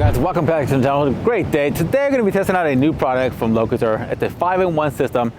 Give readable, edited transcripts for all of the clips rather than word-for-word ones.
Guys, welcome back to the channel. Great day. Today we're going to be testing out a new product from Locator. It's a 5-in-1 system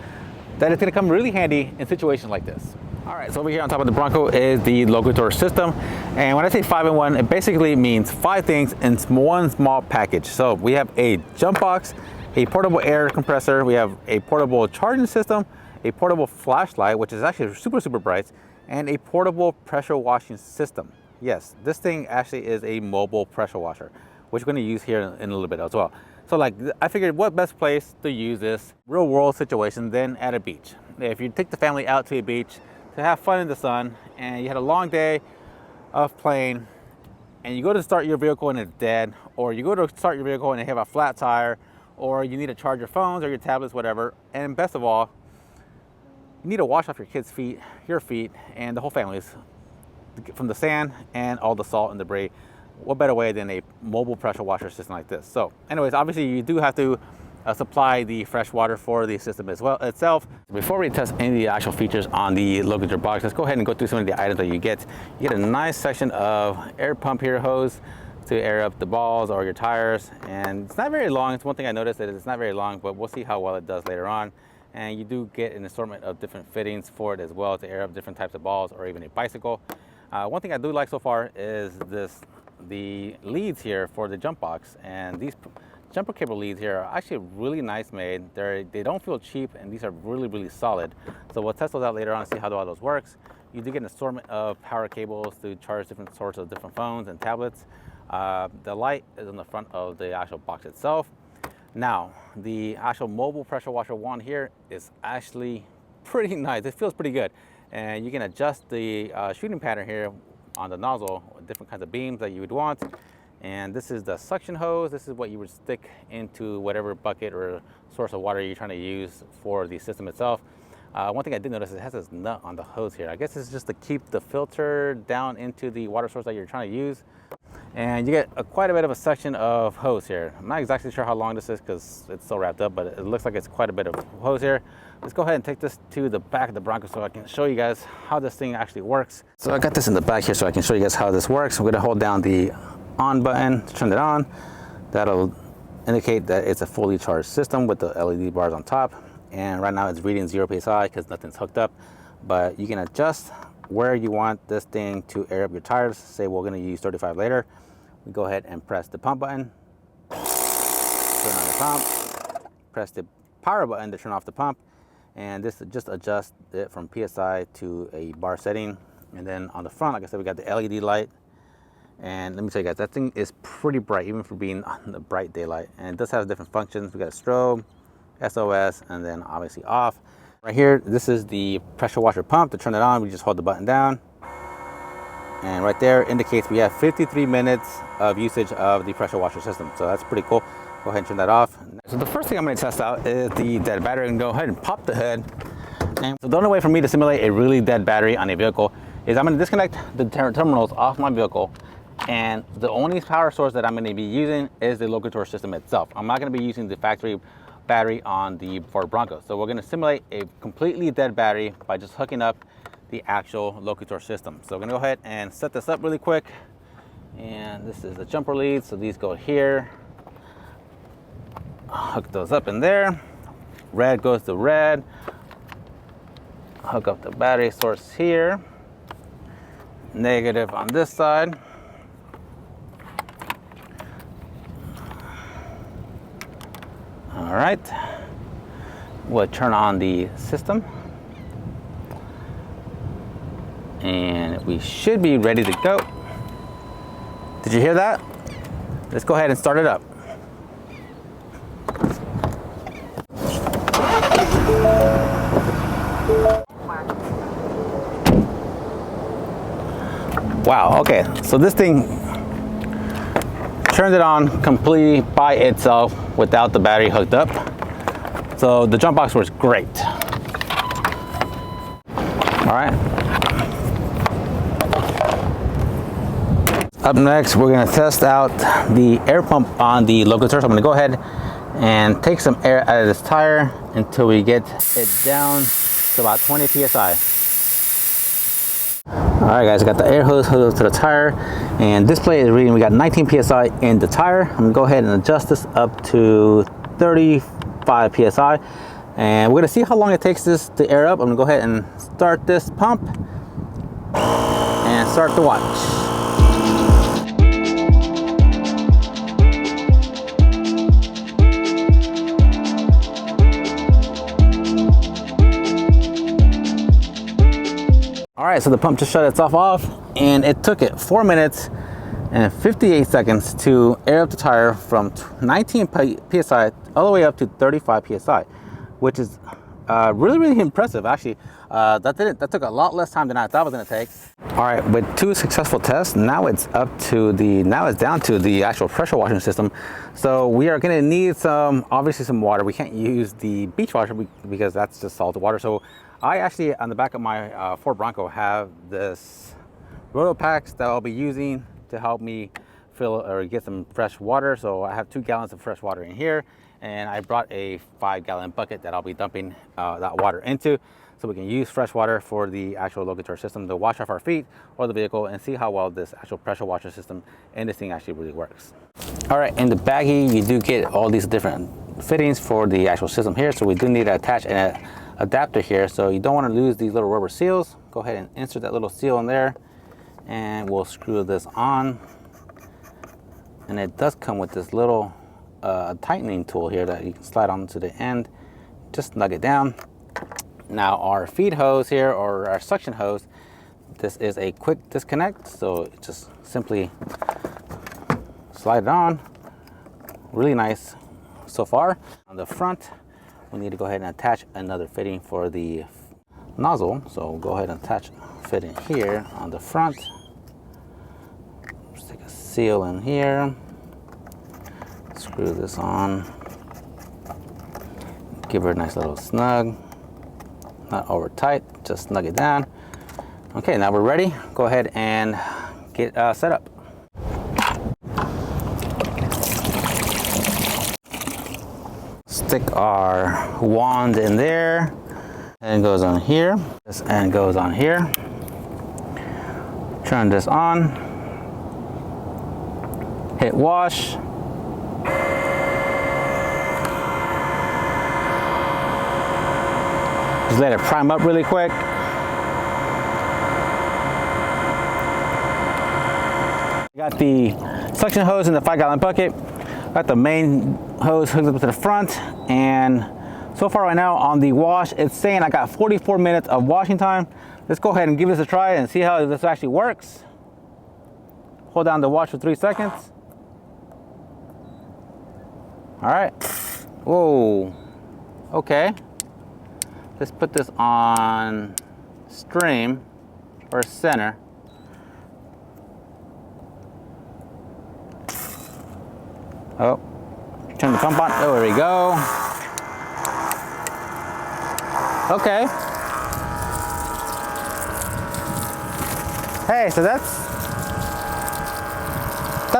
that is going to come really handy in situations like this. All right, so over here on top of the Bronco is the Locator system. And when I say 5-in-1, it basically means 5 things in one small package. So we have a jump box, a portable air compressor, we have a portable charging system, a portable flashlight, which is actually super bright, and a portable pressure washing system. Yes, this thing actually is a mobile pressure washer, which we're going to use here in a little bit as well. So like, I figured what best place to use this real world situation than at a beach. If you take the family out to a beach to have fun in the sun and you had a long day of playing and you go to start your vehicle and it's dead, or you go to start your vehicle and you have a flat tire, or you need to charge your phones or your tablets, whatever, and best of all, you need to wash off your kids' feet, your feet, and the whole family's from the sand and all the salt and debris. What better way than a mobile pressure washer system like this? So anyways, obviously you do have to supply the fresh water for the system as well itself. Before we test any of the actual features on the Locator box, let's go ahead and go through some of the items that you get. You get a nice section of air pump here hose to air up the balls or your tires, and it's not very long. It's one thing I noticed that it's not very long, but we'll see how well it does later on. And you do get an assortment of different fittings for it as well to air up different types of balls or even a bicycle. One thing I do like so far is the leads here for the jump box, and these jumper cable leads here are actually really nice made. They don't feel cheap, and these are really solid. So we'll test those out later on and see how all those works. You do get an assortment of power cables to charge different sorts of different phones and tablets. The light is on the front of the actual box itself. Now, the actual mobile pressure washer wand here is actually pretty nice. It feels pretty good, and you can adjust the shooting pattern here on the nozzle with different kinds of beams that you would want. And this is the suction hose. This is what you would stick into whatever bucket or source of water you're trying to use for the system itself. One thing I did notice, it has this nut on the hose here. I guess it's just to keep the filter down into the water source that you're trying to use. And you get quite a bit of a section of hose here. I'm not exactly sure how long this is because it's so wrapped up, but it looks like it's quite a bit of hose here. Let's go ahead and take this to the back of the Bronco so I can show you guys how this thing actually works. So I got this in the back here so I can show you guys how this works. I'm going to hold down the on button to turn it on. That'll indicate that it's a fully charged system with the LED bars on top. And right now it's reading 0 psi because nothing's hooked up. But you can adjust where you want this thing to air up your tires. Say we're going to use 35 later. We go ahead and press the pump button, turn on the pump, press the power button to turn off the pump, and this just adjusts it from PSI to a bar setting. And then on the front, like I said, we got the LED light. And let me tell you guys, that thing is pretty bright, even for being on the bright daylight. And it does have different functions. We got a strobe, SOS, and then obviously off. Right here, this is the pressure washer pump. To turn it on, we just hold the button down. And right there indicates we have 53 minutes of usage of the pressure washer system. So that's pretty cool. Go ahead and turn that off. So the first thing I'm going to test out is the dead battery, and go ahead and pop the hood. And so the only way for me to simulate a really dead battery on a vehicle is I'm going to disconnect the terminals off my vehicle. And the only power source that I'm going to be using is the Locator system itself. I'm not going to be using the factory battery on the Ford Bronco. So we're going to simulate a completely dead battery by just hooking up the actual Locator system. So we're going to go ahead and set this up really quick. And this is the jumper lead, so these go here. Hook those up in there. Red goes to red. Hook up the battery source here. Negative on this side. All right, we'll turn on the system and we should be ready to go. Did you hear that? Let's go ahead and start it up. Wow, okay, so this thing turned it on completely by itself without the battery hooked up. So the jump box works great. All right. Up next, we're gonna test out the air pump on the Locator. So I'm gonna go ahead and take some air out of this tire until we get it down to about 20 psi. All right, guys, I got the air hose hooked up to the tire, and display is reading we got 19 psi in the tire. I'm gonna go ahead and adjust this up to 35 psi, and we're gonna see how long it takes this to air up. I'm gonna go ahead and start this pump and start the watch. All right, so the pump just shut itself off, and it took it 4 minutes and 58 seconds to air up the tire from 19 psi all the way up to 35 psi, which is really impressive. Actually, that took a lot less time than I thought it was going to take. All right, with 2 successful tests, now it's down to the actual pressure washing system. So we are going to need obviously some water. We can't use the beach water because that's just salted water. So I actually, on the back of my Ford Bronco, have this roto packs that I'll be using to help me fill or get some fresh water. So I have 2 gallons of fresh water in here, and I brought a 5-gallon bucket that I'll be dumping that water into, so we can use fresh water for the actual locator system to wash off our feet or the vehicle and see how well this actual pressure washer system and this thing actually really works. All right, in the baggie, you do get all these different fittings for the actual system here. So we do need to attach an adapter here, so you don't want to lose these little rubber seals. Go ahead and insert that little seal in there, and we'll screw this on. And it does come with this little tightening tool here that you can slide onto the end, just snug it down. Now our feed hose here, or our suction hose, this is a quick disconnect, so just simply slide it on. Really nice so far. On the front, we need to go ahead and attach another fitting for the nozzle. So we'll go ahead and attach a fitting here on the front. Stick a seal in here. Screw this on. Give her a nice little snug. Not over tight, just snug it down. Okay, now we're ready. Go ahead and get set up. Stick our wand in there, and it goes on here. This end goes on here. Turn this on. Hit wash. Just let it prime up really quick. Got the suction hose in the 5-gallon bucket. Got the main hose hooked up to the front, and so far right now on the wash, it's saying I got 44 minutes of washing time. Let's go ahead and give this a try and see how this actually works. Hold down the wash for 3 seconds. All right. Whoa. Okay. Let's put this on stream or center. Oh, turn the pump on. Oh, there we go. Okay. Hey, so that's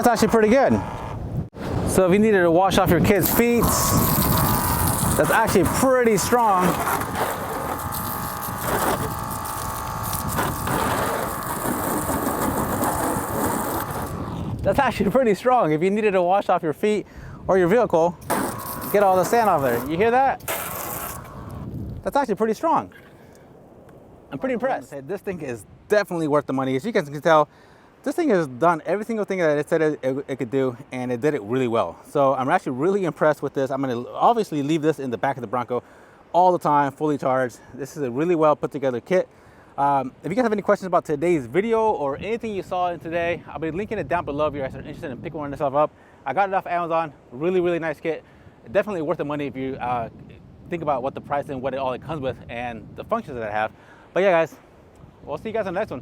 actually pretty good. So if you needed to wash off your kids' feet, that's actually pretty strong. That's actually pretty strong. If you needed to wash off your feet or your vehicle, get all the sand off there. You hear that? That's actually pretty strong. I'm pretty impressed. This thing is definitely worth the money. As you guys can tell, this thing has done every single thing that it said it could do, and it did it really well. So I'm actually really impressed with this. I'm gonna obviously leave this in the back of the Bronco all the time, fully charged. This is a really well put together kit. If you guys have any questions about today's video or anything you saw in today, I'll be linking it down below if you guys are interested in picking one of this up. I got it off Amazon. Really nice kit. Definitely worth the money if you think about what the price and what all it comes with and the functions that I have. But yeah, guys, we'll see you guys on the next one.